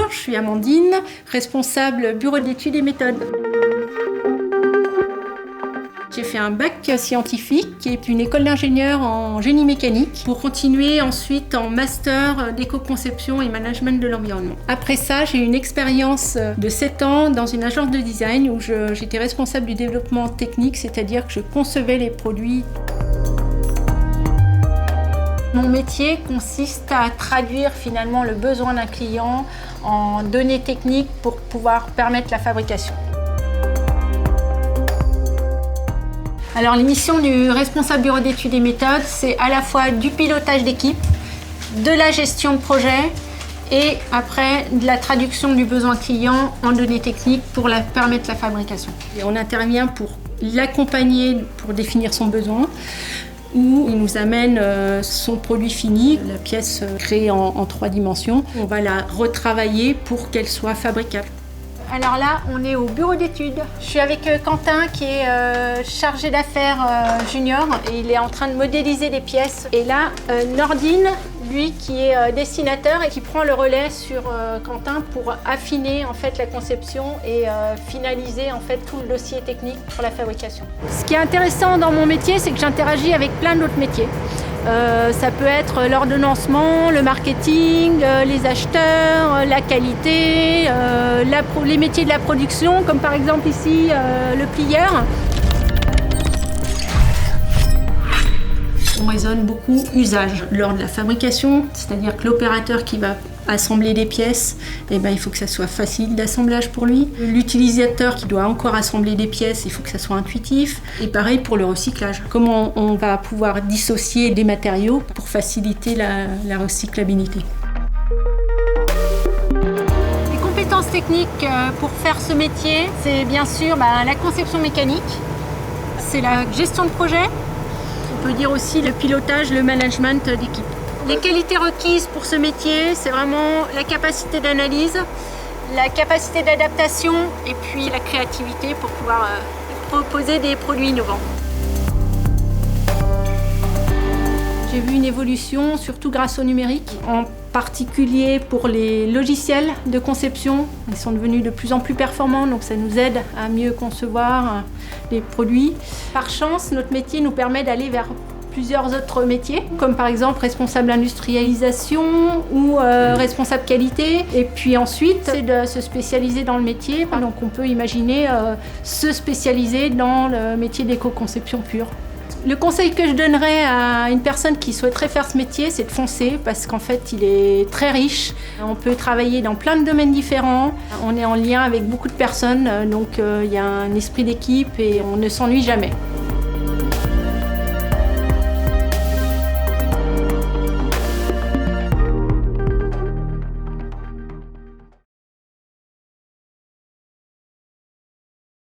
Bonjour, je suis Amandine, responsable bureau d'études et méthodes. J'ai fait un bac scientifique qui est une école d'ingénieur en génie mécanique pour continuer ensuite en master d'éco-conception et management de l'environnement. Après ça, j'ai eu une expérience de 7 ans dans une agence de design où j'étais responsable du développement technique, c'est-à-dire que je concevais les produits. Mon métier consiste à traduire finalement le besoin d'un client en données techniques pour pouvoir permettre la fabrication. Alors les missions du responsable bureau d'études et méthodes, c'est à la fois du pilotage d'équipe, de la gestion de projet et après de la traduction du besoin client en données techniques pour permettre la fabrication. Et on intervient pour l'accompagner pour définir son besoin ou il nous amène son produit fini, la pièce créée en 3 dimensions. On va la retravailler pour qu'elle soit fabricable. Alors là, on est au bureau d'études. Je suis avec Quentin qui est chargé d'affaires junior et il est en train de modéliser des pièces. Et là, Nordine, lui qui est dessinateur et qui prend le relais sur Quentin pour affiner en fait la conception et finaliser en fait tout le dossier technique pour la fabrication. Ce qui est intéressant dans mon métier, c'est que j'interagis avec plein d'autres métiers. Ça peut être l'ordonnancement, le marketing, les acheteurs, la qualité, les métiers de la production, comme par exemple ici le plieur. On raisonne beaucoup usage lors de la fabrication, c'est-à-dire que l'opérateur qui va assembler des pièces, il faut que ça soit facile d'assemblage pour lui. L'utilisateur qui doit encore assembler des pièces, il faut que ça soit intuitif. Et pareil pour le recyclage. Comment on va pouvoir dissocier des matériaux pour faciliter la recyclabilité. Les compétences techniques pour faire ce métier, c'est bien sûr la conception mécanique, c'est la gestion de projet, on peut dire aussi le pilotage, le management d'équipe. Les qualités requises pour ce métier, c'est vraiment la capacité d'analyse, la capacité d'adaptation et puis la créativité pour pouvoir proposer des produits innovants. J'ai vu une évolution, surtout grâce au numérique, en particulier pour les logiciels de conception. Ils sont devenus de plus en plus performants, donc ça nous aide à mieux concevoir les produits. Par chance, notre métier nous permet d'aller vers plusieurs autres métiers, comme par exemple responsable industrialisation ou responsable qualité. Et puis ensuite, c'est de se spécialiser dans le métier. Donc on peut imaginer se spécialiser dans le métier d'éco-conception pure. Le conseil que je donnerais à une personne qui souhaiterait faire ce métier, c'est de foncer parce qu'en fait, il est très riche. On peut travailler dans plein de domaines différents. On est en lien avec beaucoup de personnes, donc il y a un esprit d'équipe et on ne s'ennuie jamais.